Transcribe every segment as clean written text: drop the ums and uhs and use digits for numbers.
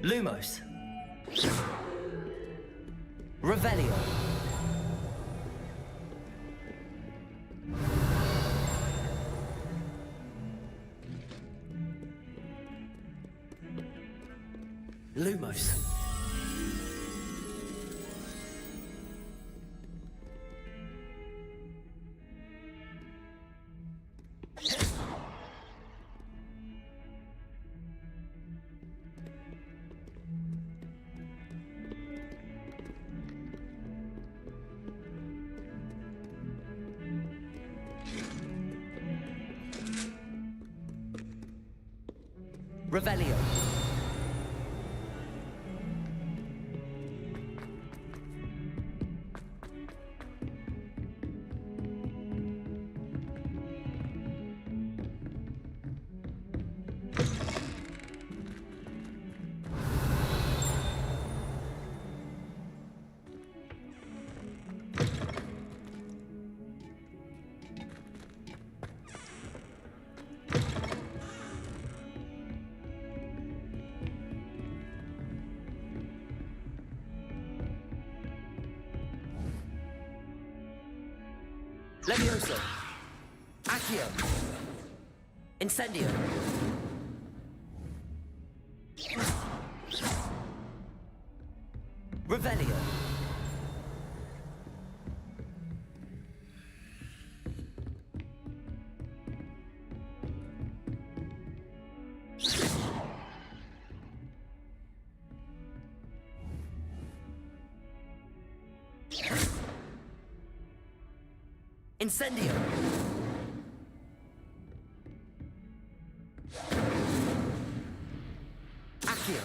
Lumos. Revelio. Lumos. Revelio. Levioso. Accio. Incendio. Revelio. Incendio. Accio.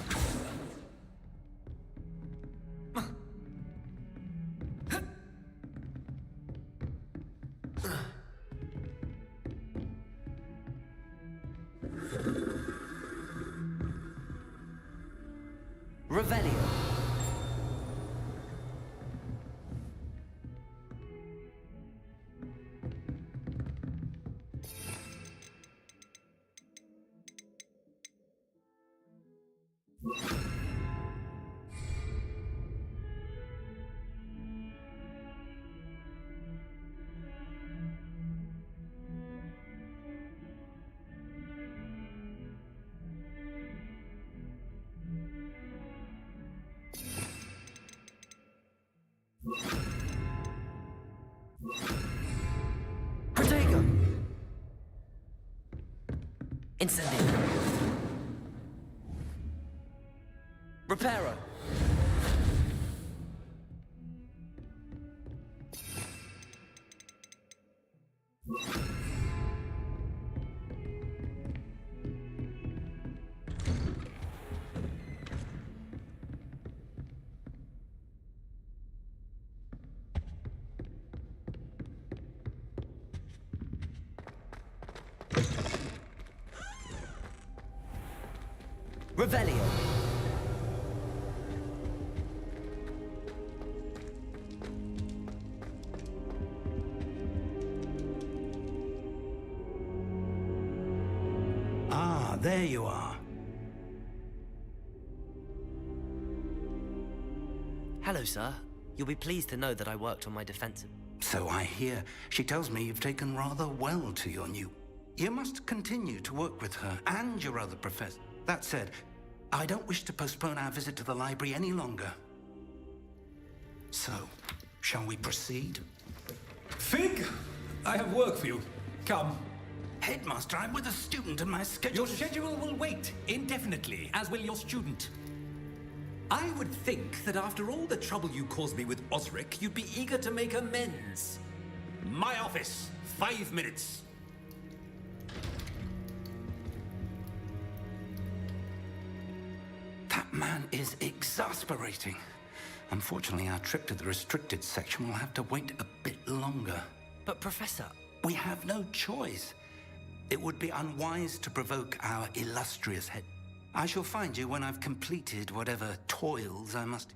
Revelio. Protego. Incendio. Reparo. Revelio. Ah, there you are. Hello, sir. You'll be pleased to know that I worked on my defensive. So I hear. She tells me you've taken rather well to your new... You must continue to work with her and your other professor. That said, I don't wish to postpone our visit to the library any longer. So, shall we proceed? Fig, I have work for you. Come. Headmaster, I'm with a student and my schedule... Your schedule will wait indefinitely, as will your student. I would think that after all the trouble you caused me with Osric, you'd be eager to make amends. My office, 5 minutes. That man is exasperating. Unfortunately, our trip to the restricted section will have to wait a bit longer. But, Professor... We have no choice. It would be unwise to provoke our illustrious head. I shall find you when I've completed whatever toils I must...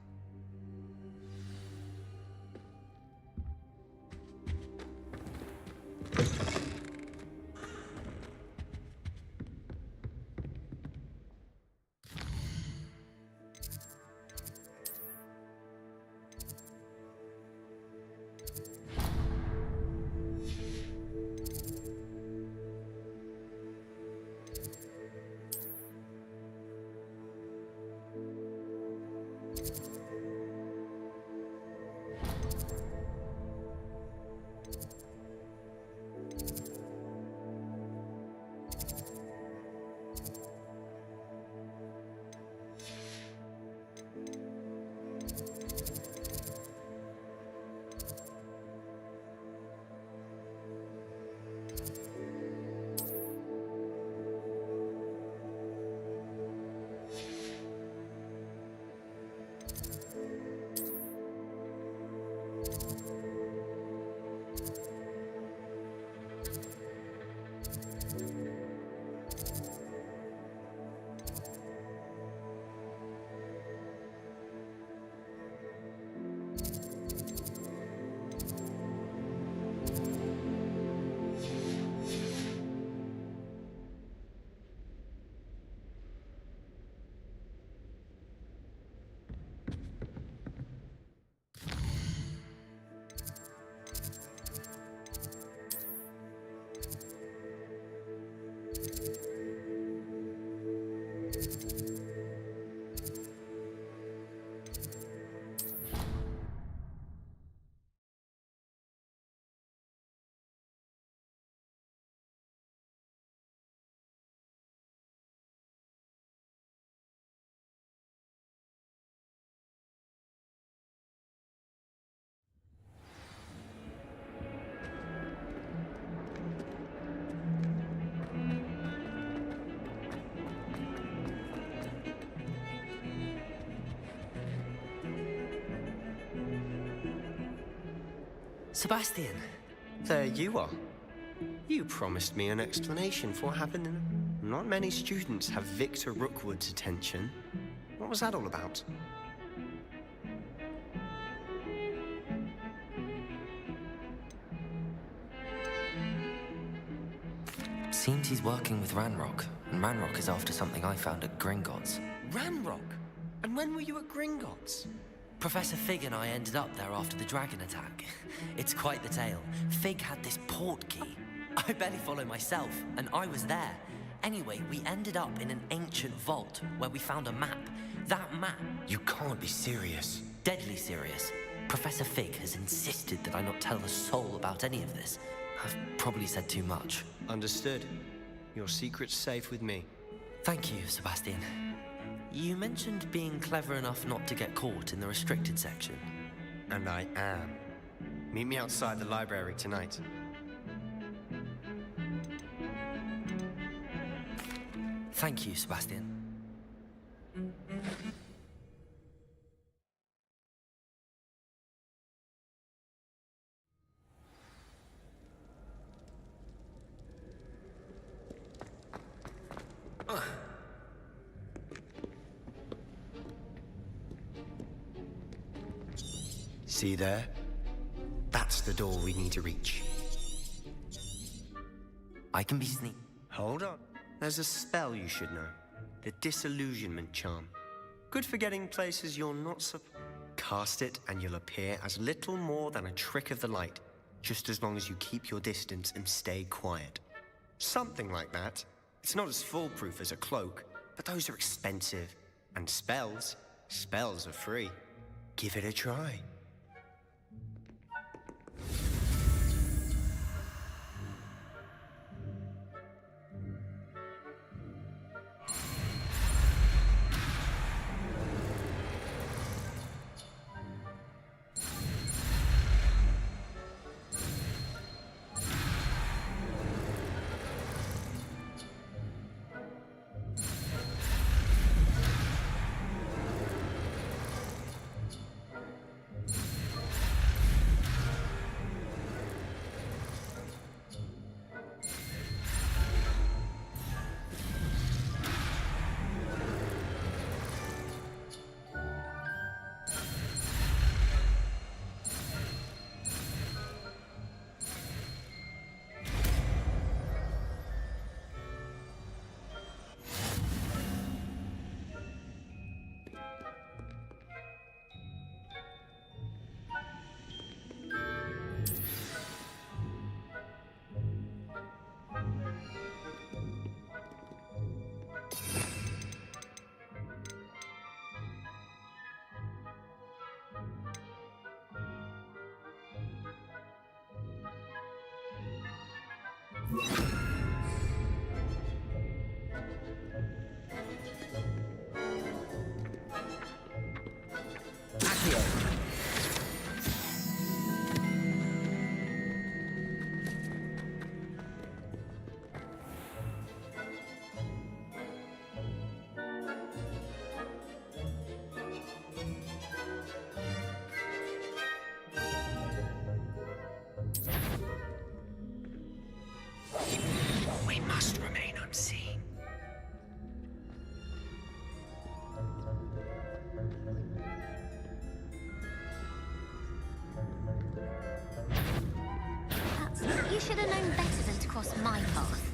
Sebastian! There you are. You promised me an explanation for what happened in... Not many students have Victor Rookwood's attention. What was that all about? Seems he's working with Ranrock, and Ranrock is after something I found at Gringotts. Ranrock? And when were you at Gringotts? Professor Fig and I ended up there after the dragon attack. It's quite the tale. Fig had this port key. I barely follow myself, and I was there. Anyway, we ended up in an ancient vault where we found a map. That map... You can't be serious. Deadly serious. Professor Fig has insisted that I not tell a soul about any of this. I've probably said too much. Understood. Your secret's safe with me. Thank you, Sebastian. You mentioned being clever enough not to get caught in the restricted section. And I am. Meet me outside the library tonight. Thank you, Sebastian. See there? That's the door we need to reach. I can be sneaky. Hold on. There's a spell you should know. The Disillusionment Charm. Good for getting places you're not Cast it and you'll appear as little more than a trick of the light, just as long as you keep your distance and stay quiet. Something like that. It's not as foolproof as a cloak, but those are expensive. And spells are free. Give it a try. We must remain unseen. You should have known better than to cross my path.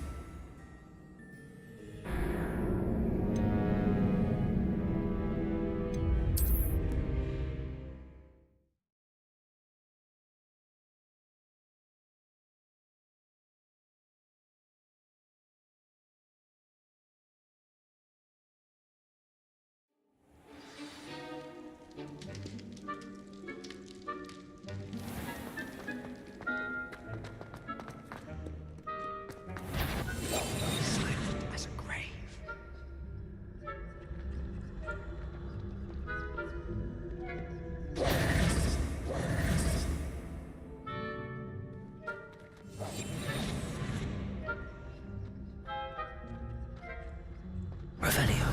Revelio.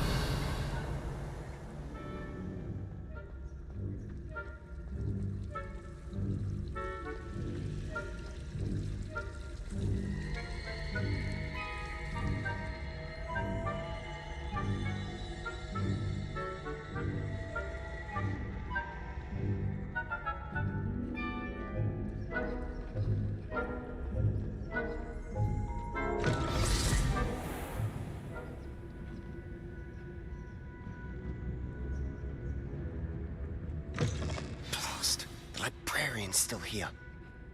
Blast. The librarian's still here.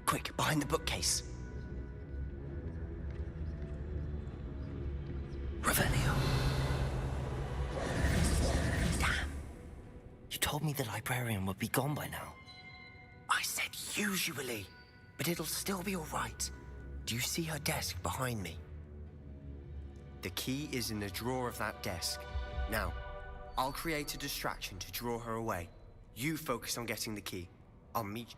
Quick, behind the bookcase. Revelio. Damn. You told me the librarian would be gone by now. I said usually, but it'll still be all right. Do you see her desk behind me? The key is in the drawer of that desk. Now, I'll create a distraction to draw her away. You focus on getting the key. I'll meet you.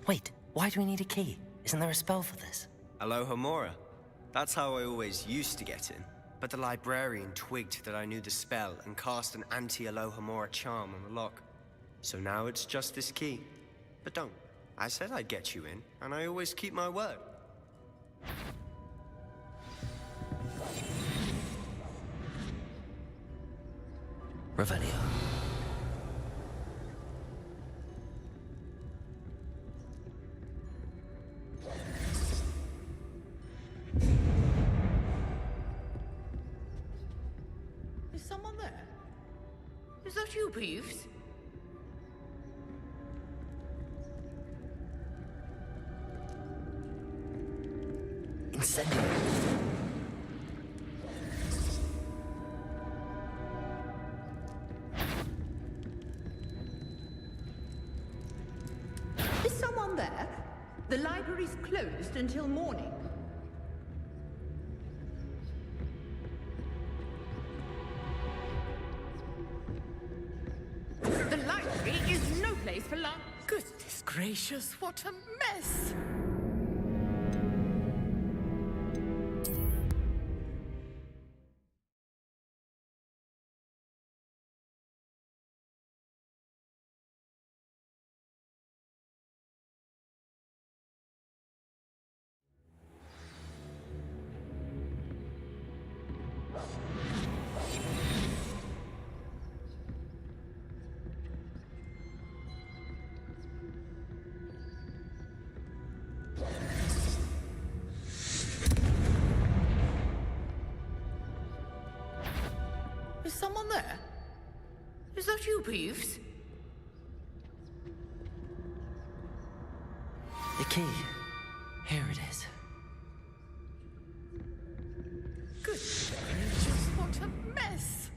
Wait, why do we need a key? Isn't there a spell for this? Alohomora. That's how I always used to get in. But the librarian twigged that I knew the spell and cast an anti-Alohomora charm on the lock. So now it's just this key. But don't. I said I'd get you in, and I always keep my word. Revelio. Is someone there? Is that you, Peeves? Incendio. Is someone there? The library's closed until morning. The library is no place for lunch. Goodness gracious, what a mess! Is someone there? Is that you, Peeves? The key. Here it is. Goodness gracious, what a mess!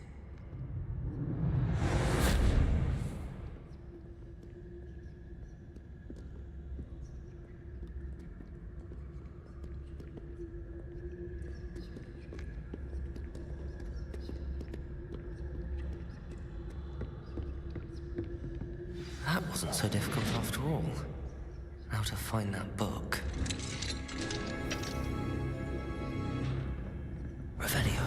That wasn't so difficult after all. How to find that book. Revelio.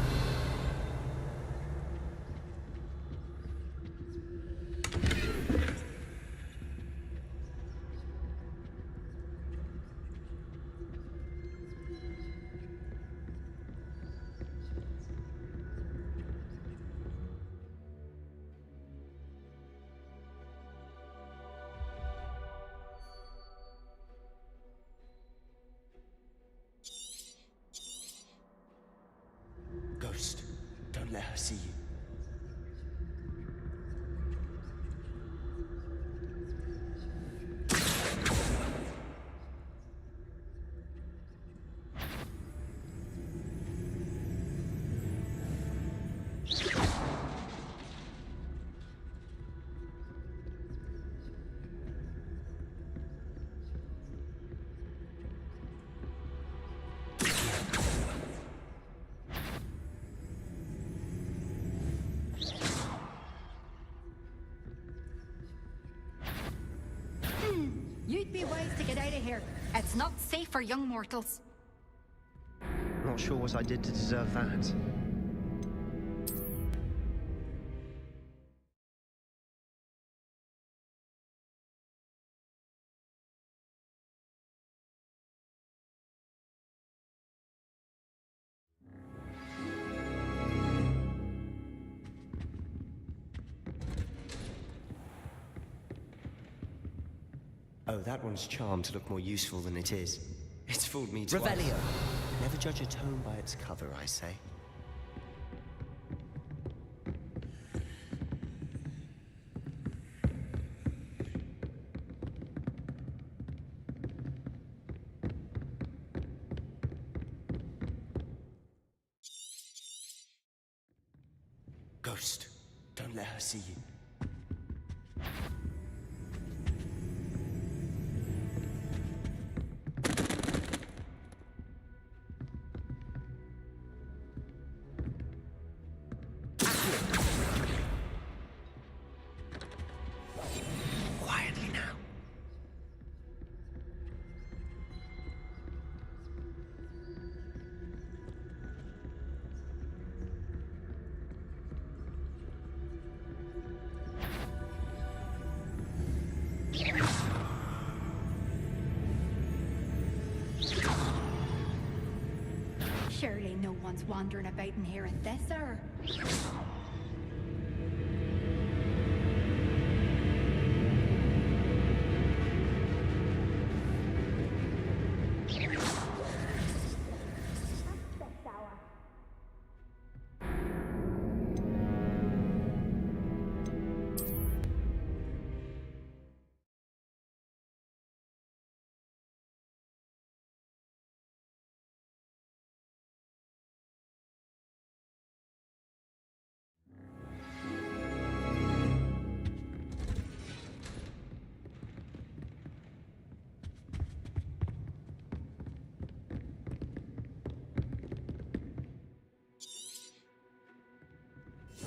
Ghost, don't let her see you. You'd be wise to get out of here. It's not safe for young mortals. Not sure what I did to deserve that. Oh, that one's charmed to look more useful than it is. It's fooled me twice. Revelio. Never judge a tome by its cover, I say. Ghost, don't let her see you. Quietly now. Surely no one's wandering about in here at this hour.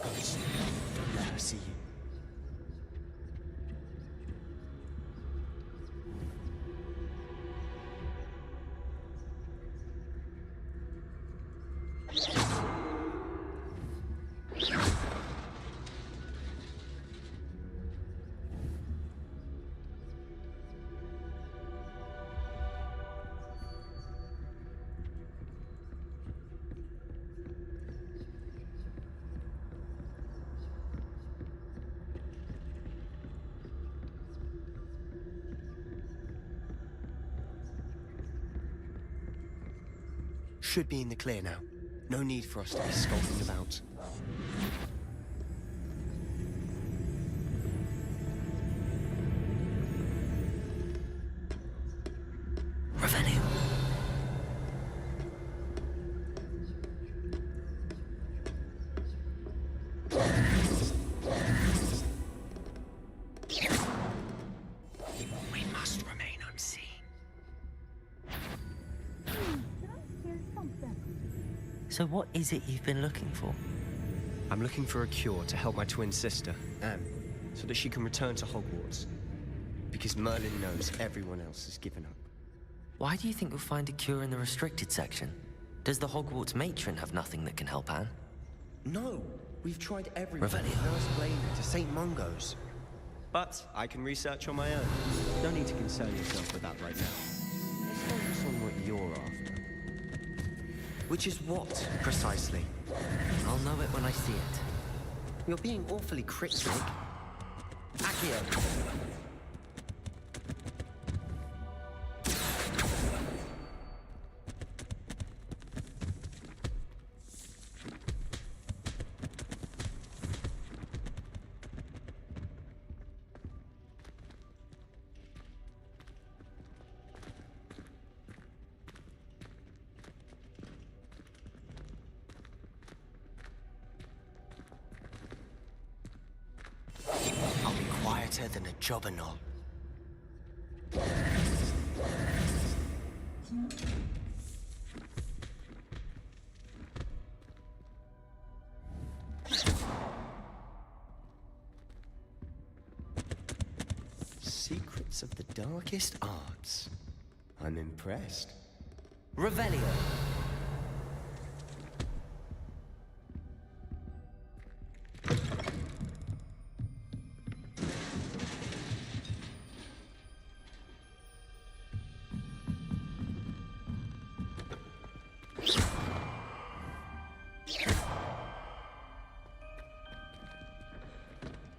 Ghost, don't let her see you. Should be in the clear now. No need for us to be skulking about. Revelio. We must remain unseen. So what is it you've been looking for? I'm looking for a cure to help my twin sister, Anne, so that she can return to Hogwarts. Because Merlin knows everyone else has given up. Why do you think you'll find a cure in the restricted section? Does the Hogwarts matron have nothing that can help Anne? No, we've tried everyone from Revelio. Nurse Blaine to St. Mungo's. But I can research on my own. No need to concern yourself with that right now. Let's focus on what you're after. Which is what, precisely? I'll know it when I see it. You're being awfully cryptic. Accio! I'll be quieter than a jobberknoll. Secret Secrets of the darkest arts. I'm impressed. Revelio.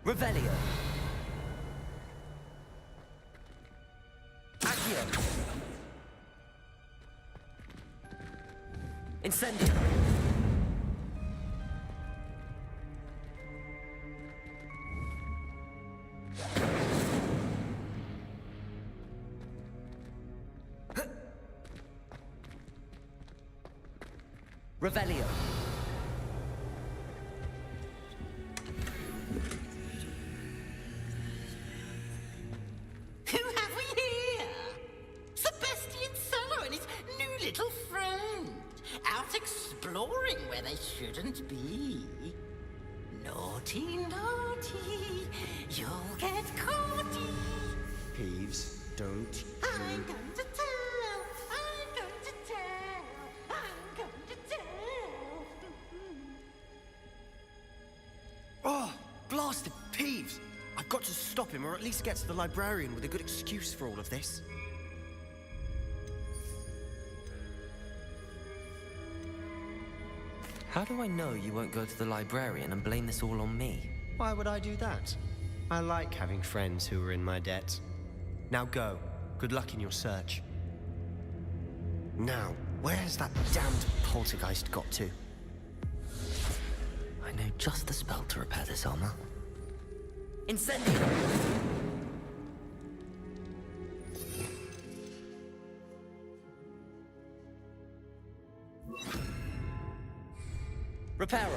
Revelio. Accio. Incendio. Revelio. Who have we here? Sebastian Solo and his new little friend. Out exploring where they shouldn't be. Naughty, naughty. You'll get caughty. Peeves, don't I'm you... going to tell. I'm going to tell. I'm going to tell. Oh, blasted Peeves! I've got to stop him, or at least get to the librarian with a good excuse for all of this. How do I know you won't go to the librarian and blame this all on me? Why would I do that? I like having friends who are in my debt. Now go. Good luck in your search. Now, where has that damned poltergeist got to? I know just the spell to repair this armor. Incendio! Reparo!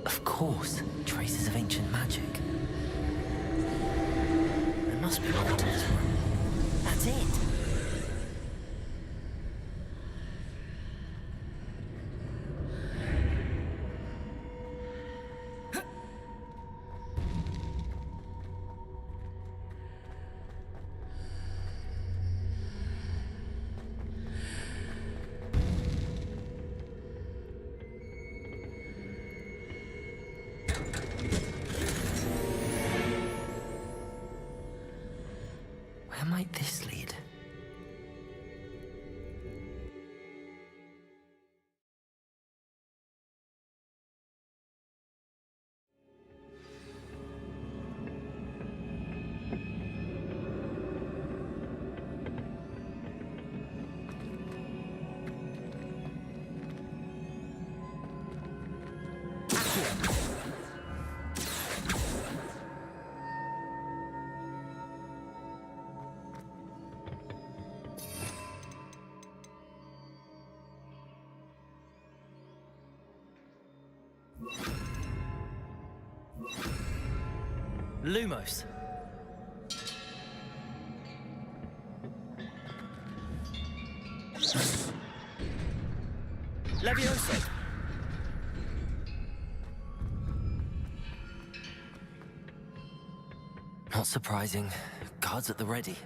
Of course, traces of ancient magic. There must be more to this room. That's it! Where might this lead? Lumos. Levioso. Not surprising. Guards at the ready.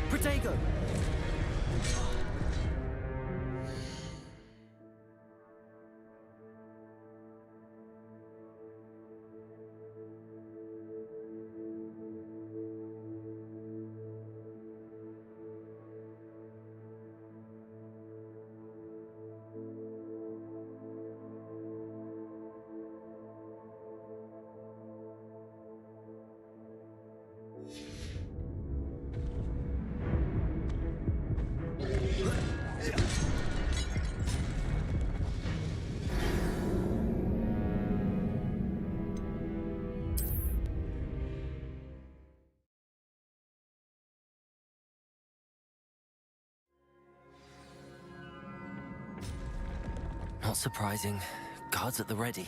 Protego! Not surprising. Guards at the ready.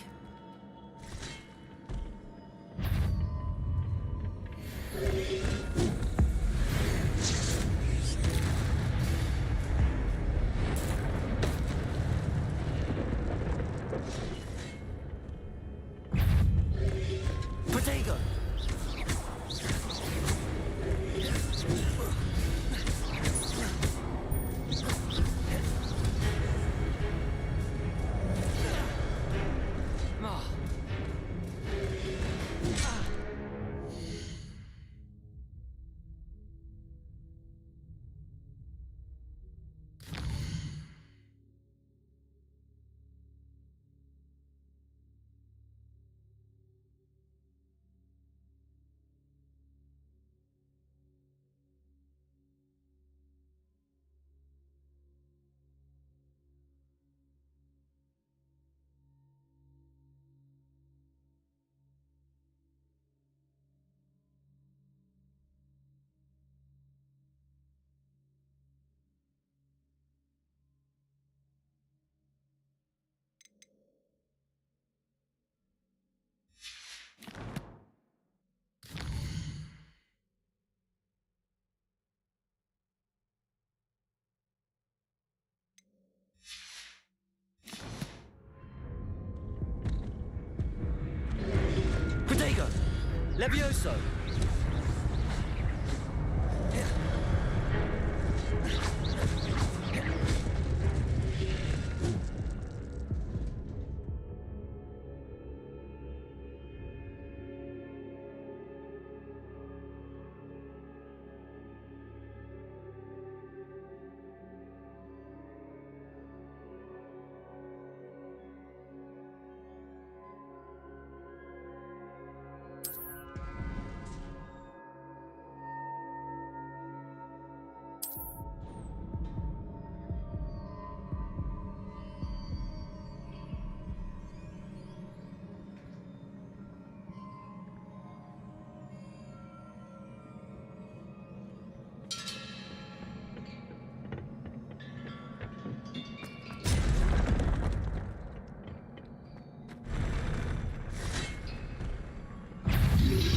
Protego! Protego! Levioso!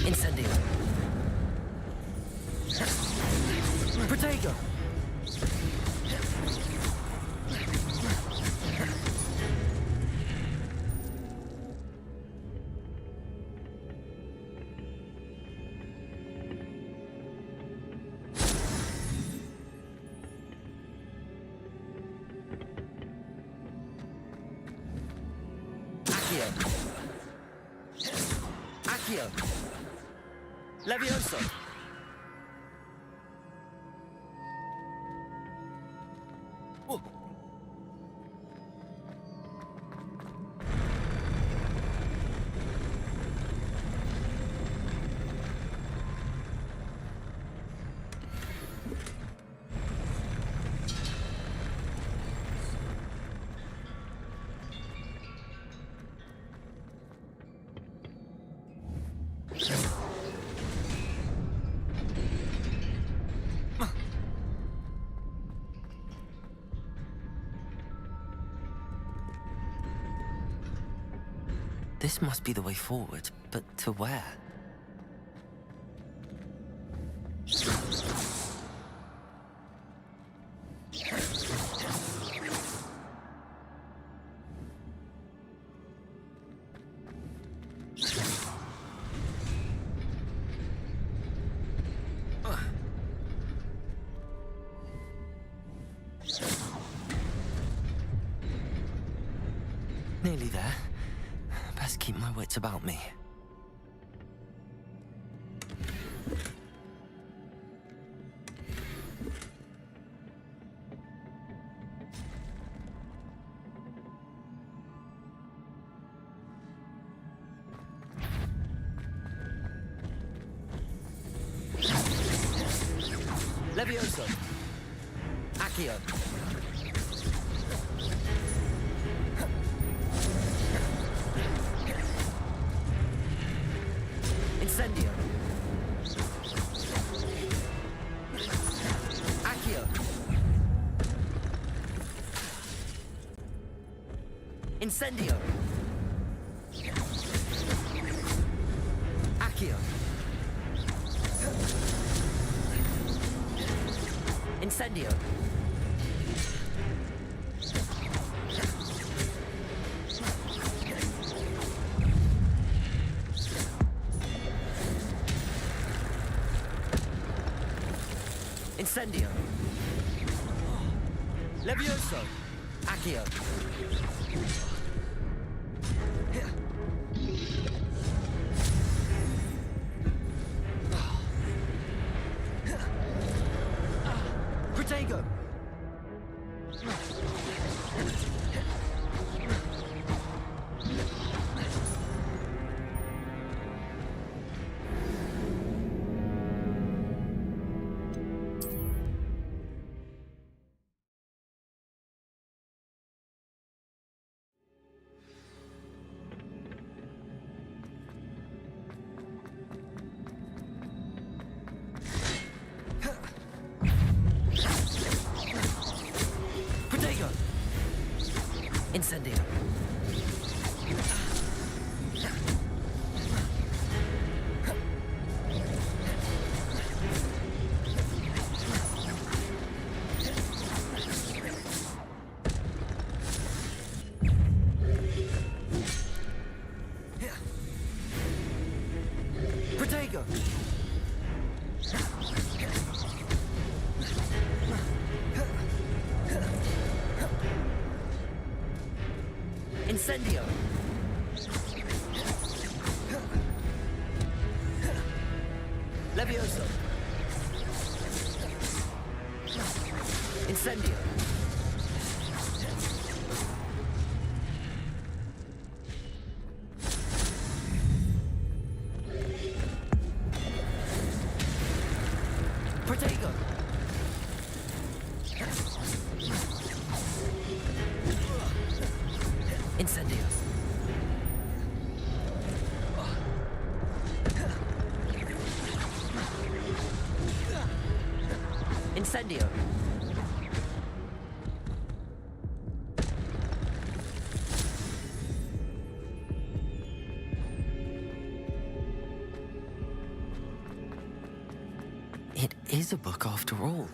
Incendio! Protego! Accio! Accio! Levioso! Oh. This must be the way forward, but to where? Nearly there. Best keep my wits about me. Levioso! Accio! Incendio! Accio! Incendio. Accio. Incendio. Incendio. Levioso. Accio. Protego. Protego. Incendio. Protego. Incendio. Levioso. Incendio. Protego. Incendio. Incendio. It is a book after all.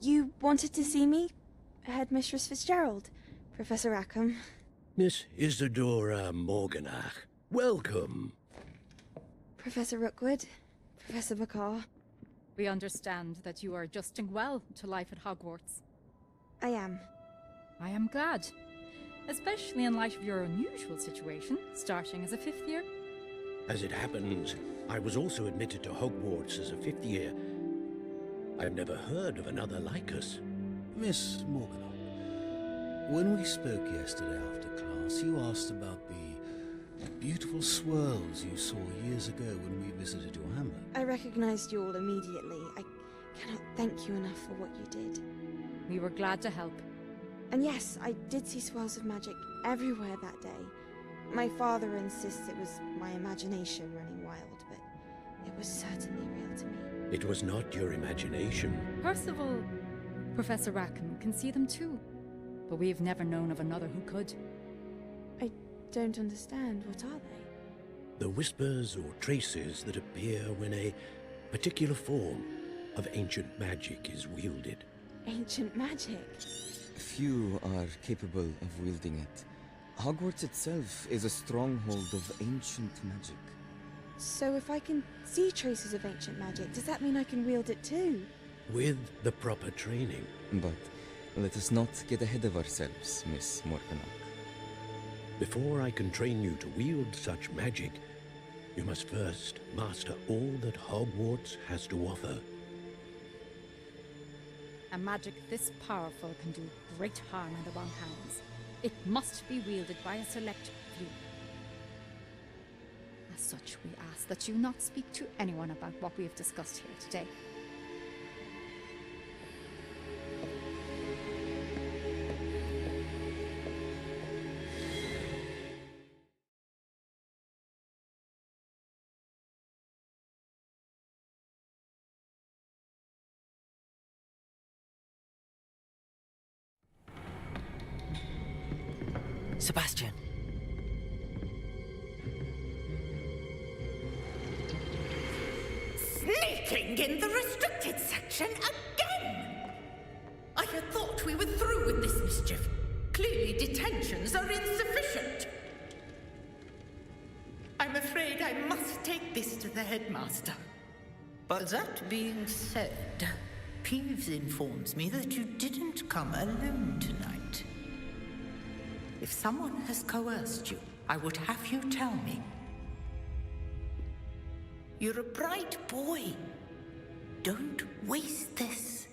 You wanted to see me? Headmistress Fitzgerald, Professor Rackham. Miss Isadora Morganach, welcome. Professor Rookwood, Professor McCaw. We understand that you are adjusting well to life at Hogwarts. I am. I am glad. Especially in light of your unusual situation, starting as a 5th year. As it happens, I was also admitted to Hogwarts as a 5th year. I've never heard of another like us. Miss Morganach, when we spoke yesterday after class, you asked about the beautiful swirls you saw years ago when we visited your hamlet. I recognized you all immediately. I cannot thank you enough for what you did. We were glad to help. And yes, I did see swirls of magic everywhere that day. My father insists it was my imagination running wild, but it was certainly real to me. It was not your imagination. Percival, Professor Rackham can see them too. But we've never known of another who could. I don't understand. What are they? The whispers or traces that appear when a particular form of ancient magic is wielded. Ancient magic? Few are capable of wielding it. Hogwarts itself is a stronghold of ancient magic. So if I can see traces of ancient magic, does that mean I can wield it too? With the proper training. But let us not get ahead of ourselves, Miss Morganach. Before I can train you to wield such magic, you must first master all that Hogwarts has to offer. A magic this powerful can do great harm in the wrong hands. It must be wielded by a select few. As such, we ask that you not speak to anyone about what we have discussed here today. Sebastian. Sneaking in the restricted section again! I had thought we were through with this mischief. Clearly detentions are insufficient. I'm afraid I must take this to the headmaster. But that being said, Peeves informs me that you didn't come alone tonight. If someone has coerced you, I would have you tell me. You're a bright boy. Don't waste this.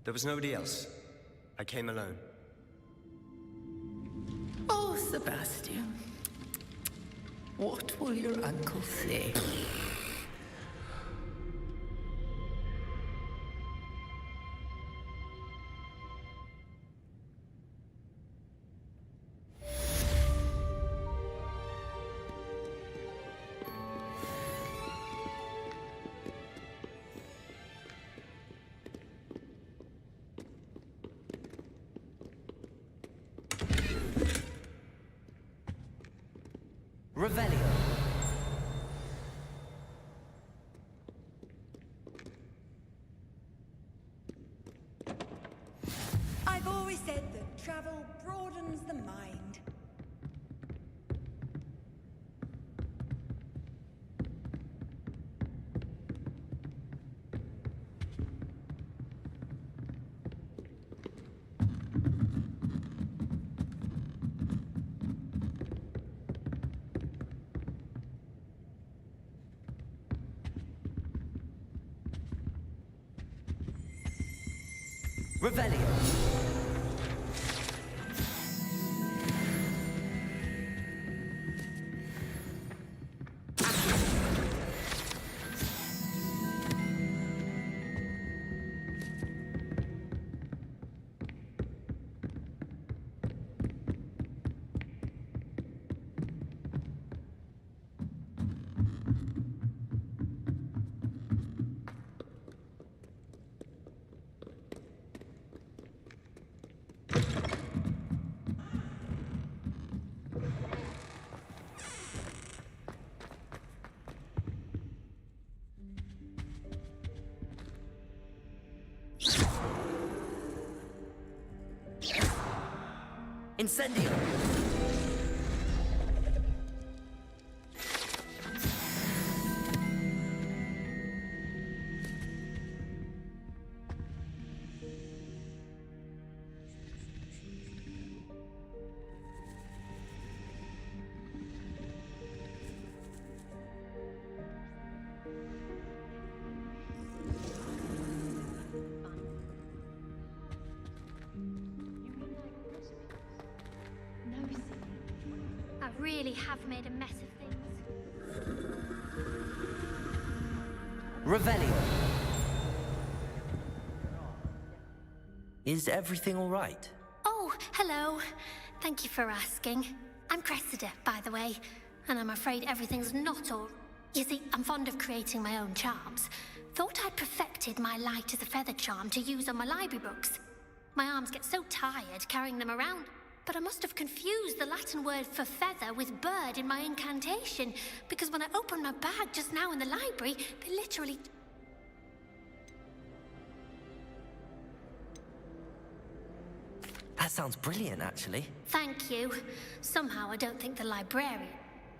There was nobody else. I came alone. Oh, Sebastian. What will your uncle say? Revelio. I've always said that travel broadens the mind. Revelio. Incendio! I really have made a mess of things. Revelio. Is everything all right? Oh, hello. Thank you for asking. I'm Cressida, by the way, and I'm afraid everything's not all... You see, I'm fond of creating my own charms. Thought I'd perfected my light as a feather charm to use on my library books. My arms get so tired carrying them around, but I must have confused the Latin word for feather with bird in my incantation, because when I opened my bag just now in the library, they literally... That sounds brilliant, actually. Thank you. Somehow I don't think the librarian...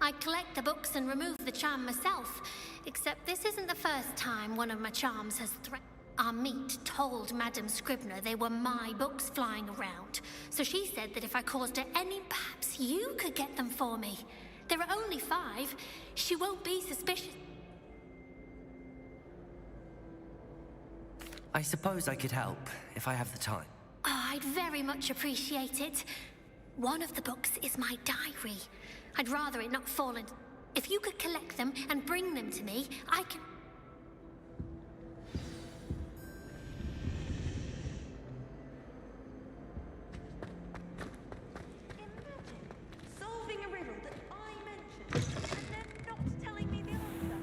I collect the books and remove the charm myself, except this isn't the first time one of my charms has threatened. Our meet told Madame Scribner they were my books flying around, so she said that if I caused her any, perhaps you could get them for me. There are only 5. She won't be suspicious. I suppose I could help, if I have the time. Oh, I'd very much appreciate it. One of the books is my diary. I'd rather it not fall in... If you could collect them and bring them to me, I can... Solving a riddle that I mentioned, and then not telling me the answer.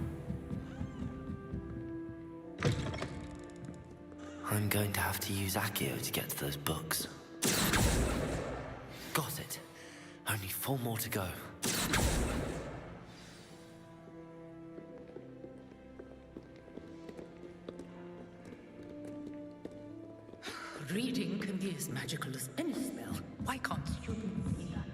I'm going to have to use Accio to get to those books. Got it. Only 4 more to go. Reading can be as magical as any spell. Why can't students see that?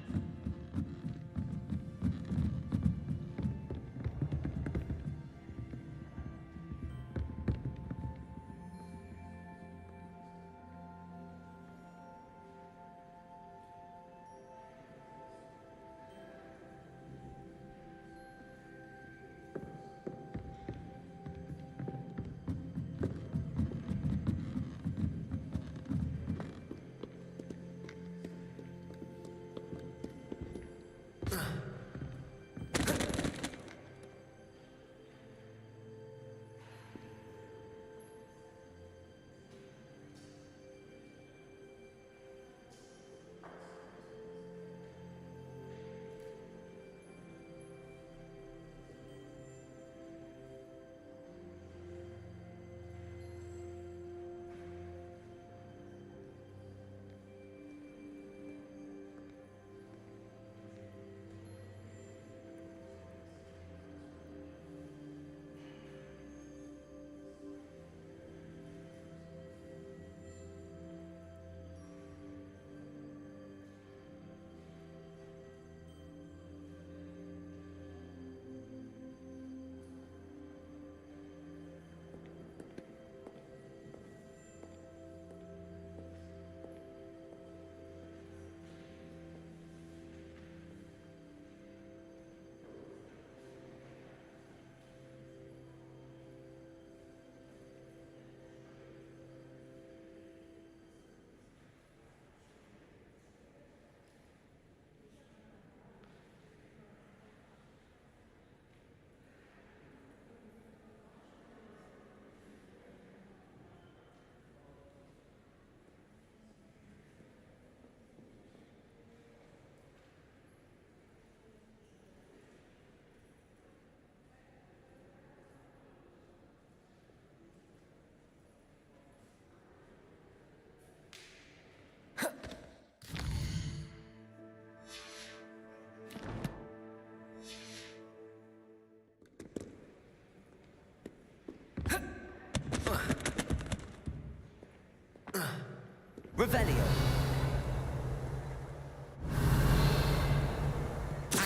Revelio.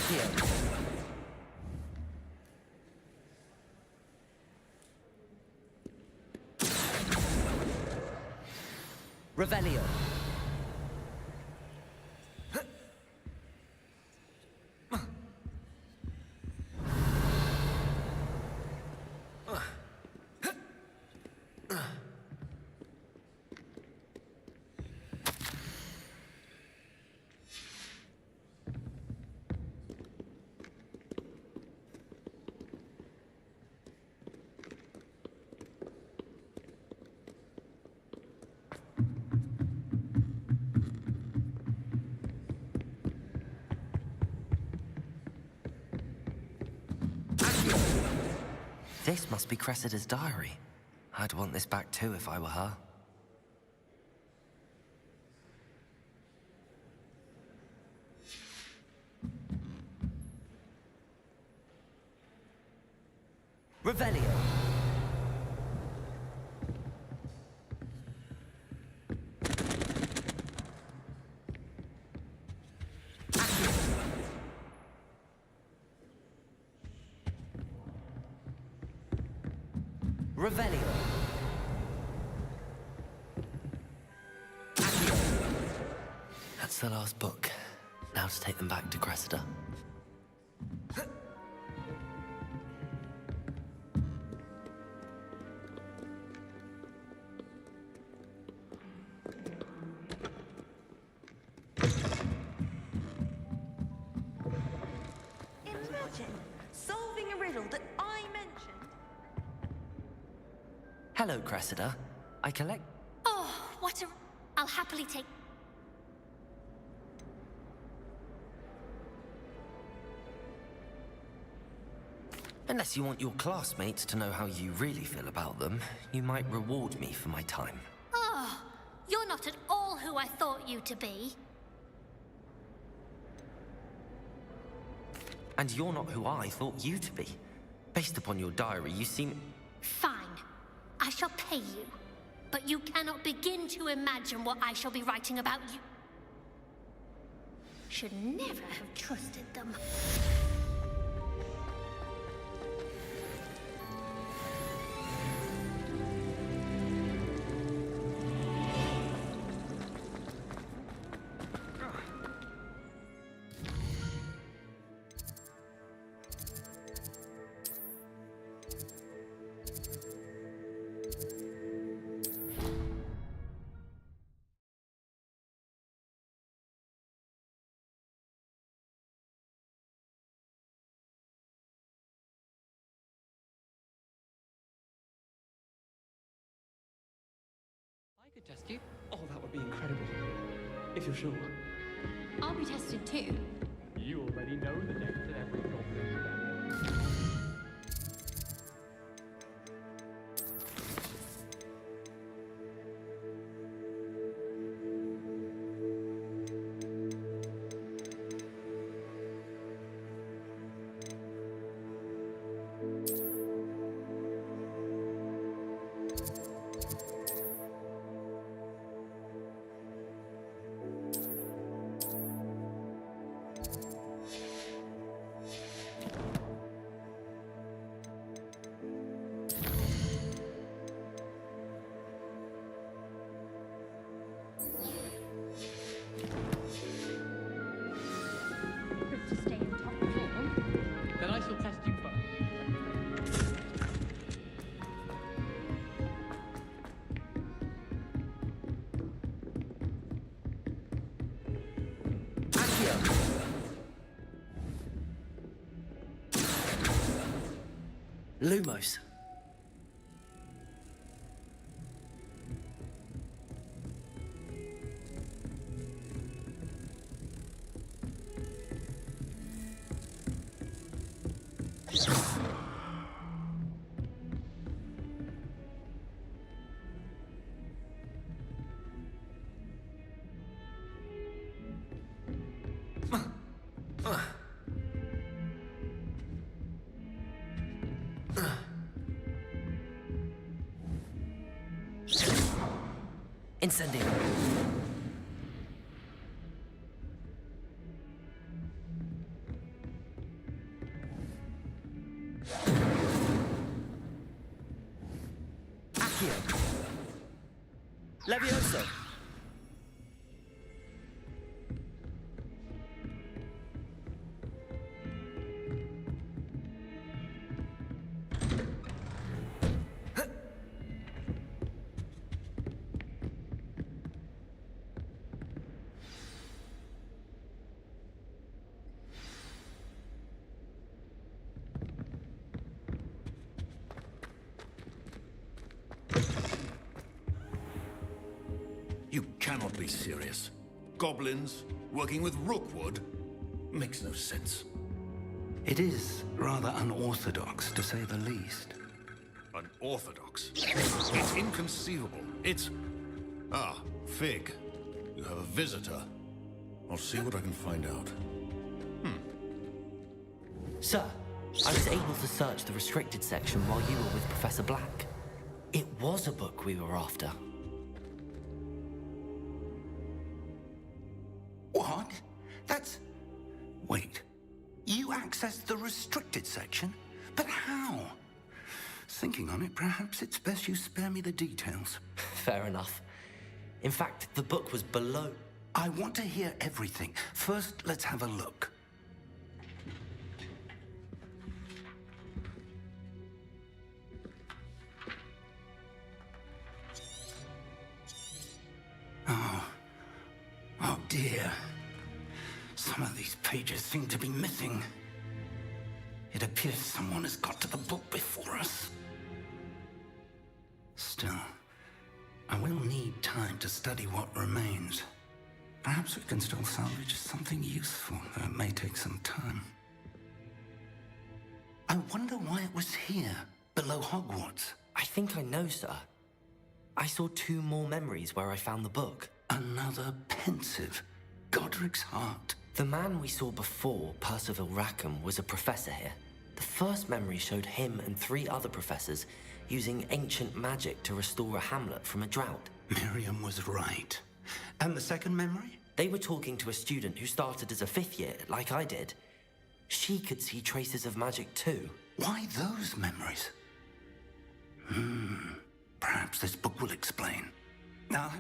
Accio. Revelio. This must be Cressida's diary. I'd want this back too if I were her. Revelio. Revelio. That's the last book. Now to take them back to Cressida. Imagine solving a riddle that I mentioned. Hello, Cressida. I collect... Oh, what a... I'll happily take... Unless you want your classmates to know how you really feel about them, you might reward me for my time. Oh, you're not at all who I thought you to be. And you're not who I thought you to be. Based upon your diary, you seem... Fine. I shall pay you. But you cannot begin to imagine what I shall be writing about you. Should never have trusted them. I could test you. Oh, that would be incredible. If you're sure. I'll be tested too. You already know the depth of every problem. To stay in top form. Then I shall test you both. Lumos. Incendio. Levioso! You cannot be serious. Goblins working with Rookwood? Makes no sense. It is rather unorthodox, to say the least. Unorthodox? It's inconceivable. It's... Ah, Fig. You have a visitor. I'll see what I can find out. Sir, I was able to search the restricted section while you were with Professor Black. It was a book we were after. What? That's... Wait. You accessed the restricted section? But how? Thinking on it, perhaps it's best you spare me the details. Fair enough. In fact, the book was below... I want to hear everything. First, let's have a look. Oh dear. Some of these pages seem to be missing. It appears someone has got to the book before us. Still, I will need time to study what remains. Perhaps we can still salvage something useful, though it may take some time. I wonder why it was here, below Hogwarts. I think I know, sir. I saw 2 more memories where I found the book. Another pensive. Godric's heart. The man we saw before, Percival Rackham, was a professor here. The first memory showed him and 3 other professors using ancient magic to restore a hamlet from a drought. Miriam was right. And the second memory? They were talking to a student who started as a 5th year, like I did. She could see traces of magic too. Why those memories? Perhaps this book will explain. Now,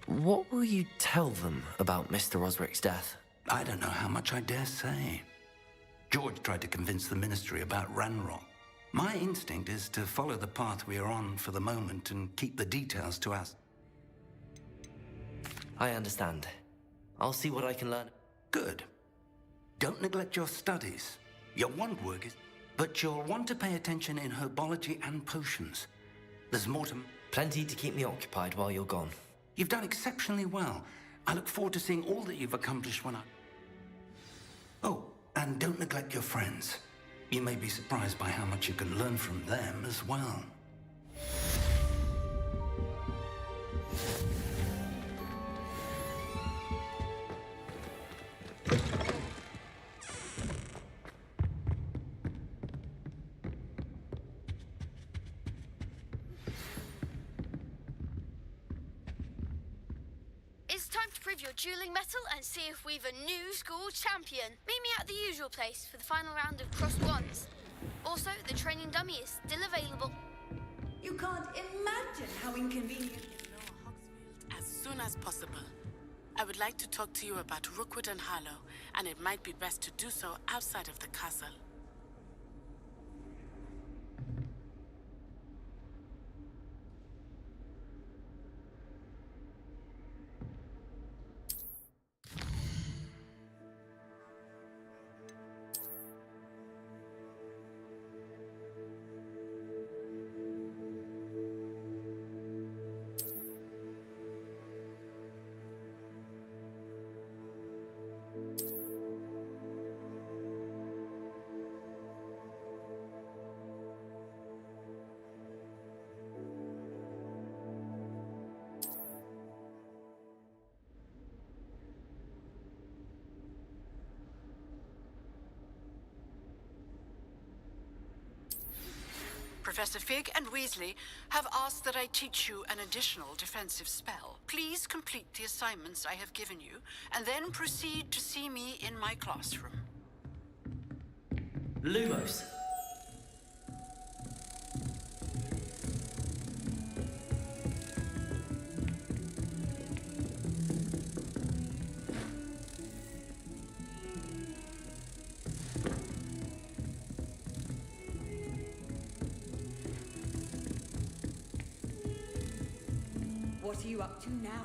what will you tell them about Mr. Osric's death? I don't know how much I dare say. George tried to convince the Ministry about Ranrock. My instinct is to follow the path we are on for the moment and keep the details to us. I understand. I'll see what I can learn. Good. Don't neglect your studies. Your wand work is... But you'll want to pay attention in herbology and potions. There's more to... Plenty to keep me occupied while you're gone. You've done exceptionally well. I look forward to seeing all that you've accomplished when I... Oh, and don't neglect your friends. You may be surprised by how much you can learn from them as well. It's time to prove your dueling mettle and see if we've a new school champion. Meet me at the usual place for the final round of crossed wands. Also, the training dummy is still available. You can't imagine how inconvenient. As soon as possible. I would like to talk to you about Rookwood and Harlow, and it might be best to do so outside of the castle. Professor Fig and Weasley have asked that I teach you an additional defensive spell. Please complete the assignments I have given you, and then proceed to see me in my classroom. Lumos. What are you up to now?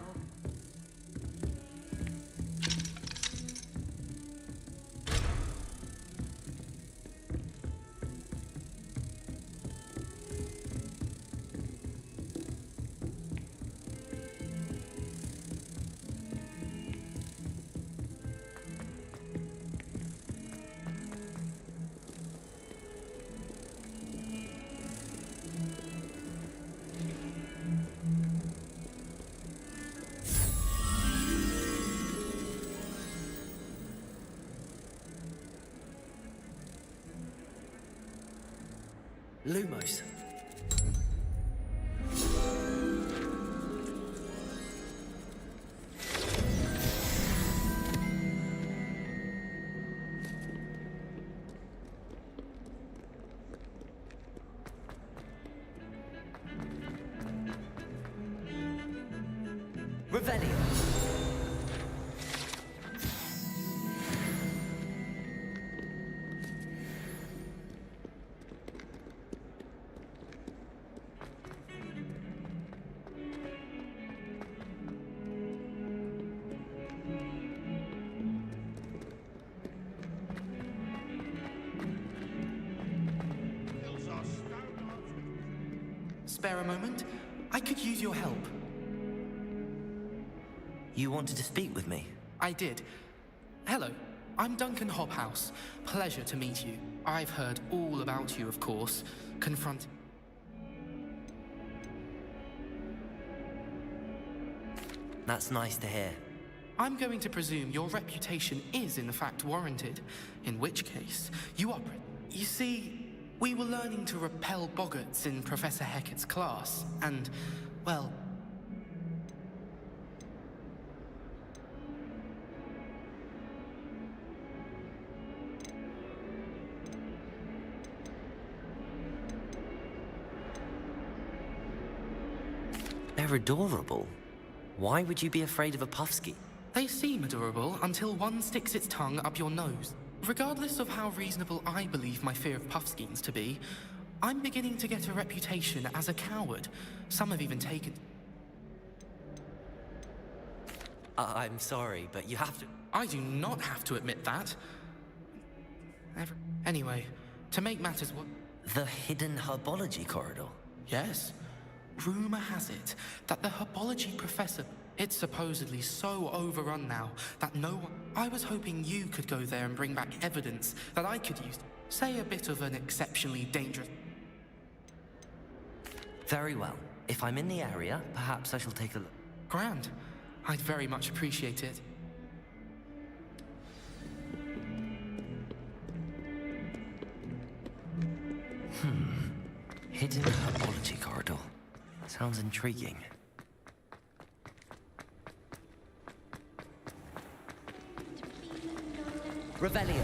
Lumos. Revelio. Spare a moment? I could use your help. You wanted to speak with me? I did. Hello, I'm Duncan Hobhouse. Pleasure to meet you. I've heard all about you, of course. That's nice to hear. I'm going to presume your reputation is in fact warranted, in which case you are... You see, we were learning to repel boggarts in Professor Hecat's class, and, well... They're adorable. Why would you be afraid of a Puffsky? They seem adorable until one sticks its tongue up your nose. Regardless of how reasonable I believe my fear of Puffskeins to be, I'm beginning to get a reputation as a coward. Some have even taken... I'm sorry, but you have to... I do not have to admit that. Anyway, to make matters what... The hidden herbology corridor? Yes. Rumor has it that the herbology professor... It's supposedly so overrun now that no one... I was hoping you could go there and bring back evidence that I could use. Say a bit of an exceptionally dangerous... Very well. If I'm in the area, perhaps I shall take a look. Grand. I'd very much appreciate it. Hidden herbology corridor. Sounds intriguing. Revelio.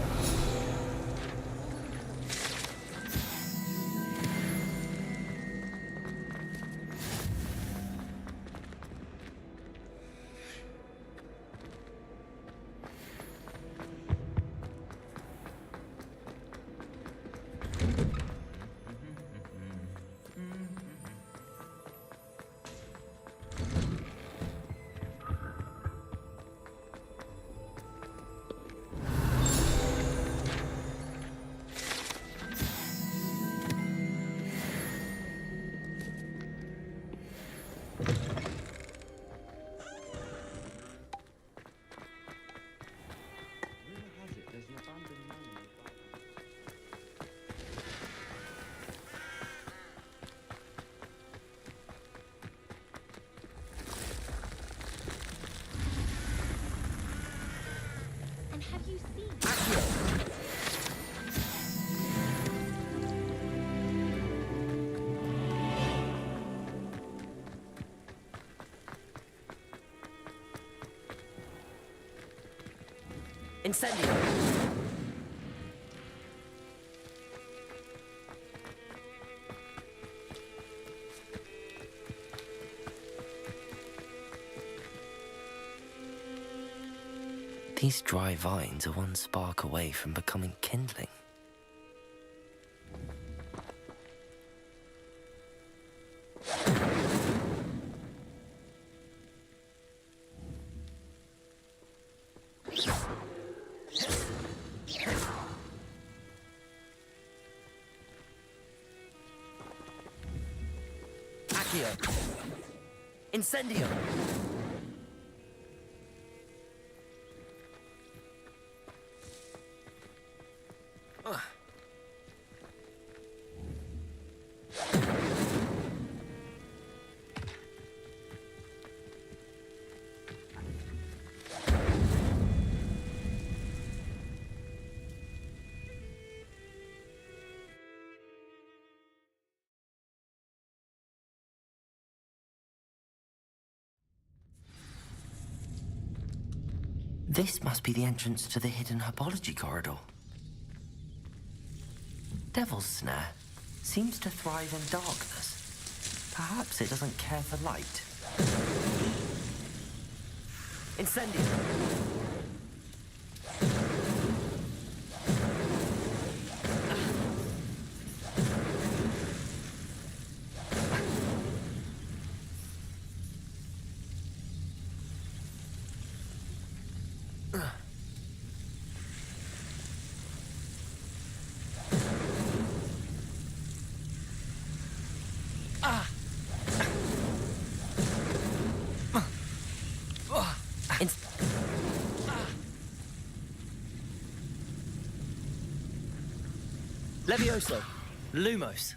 Incendio! These dry vines are one spark away from becoming kindling. Accio! Incendio! This must be the entrance to the hidden herbology corridor. Devil's Snare seems to thrive in darkness. Perhaps it doesn't care for light. Incendio! Levioso! Lumos!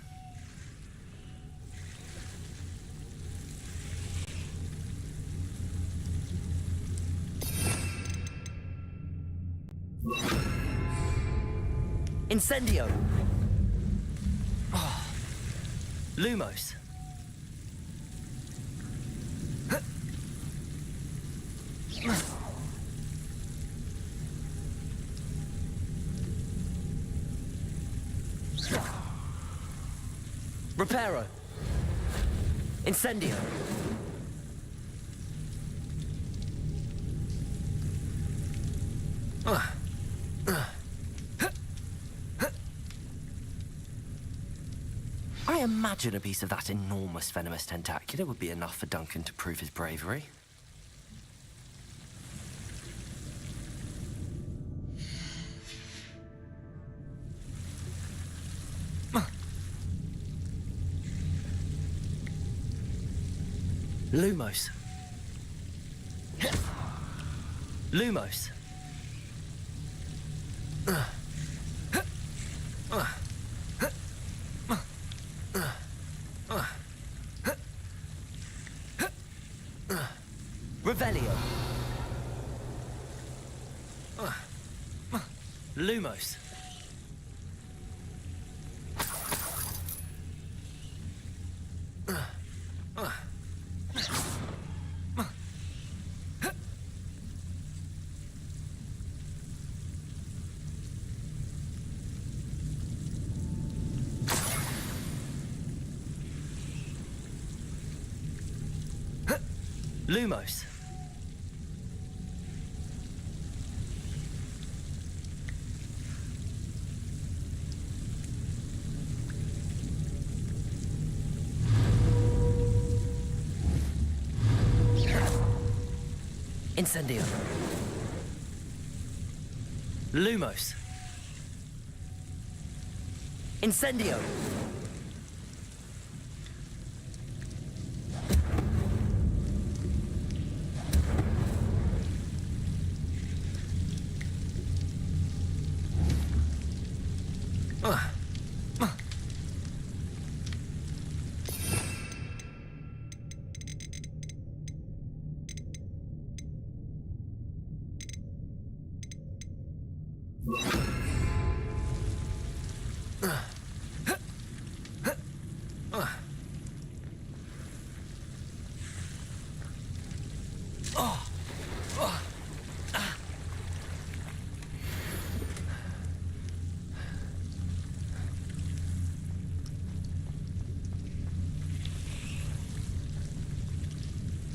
Incendio! Oh. Lumos! Reparo! Incendio! I imagine a piece of that enormous venomous tentacular would be enough for Duncan to prove his bravery. Lumos. Lumos. Revelio. Lumos. Lumos. Incendio. Lumos. Incendio.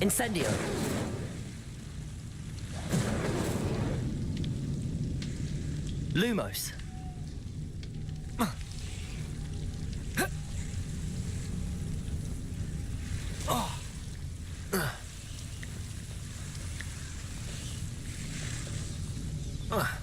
Incendio! Lumos! Oh.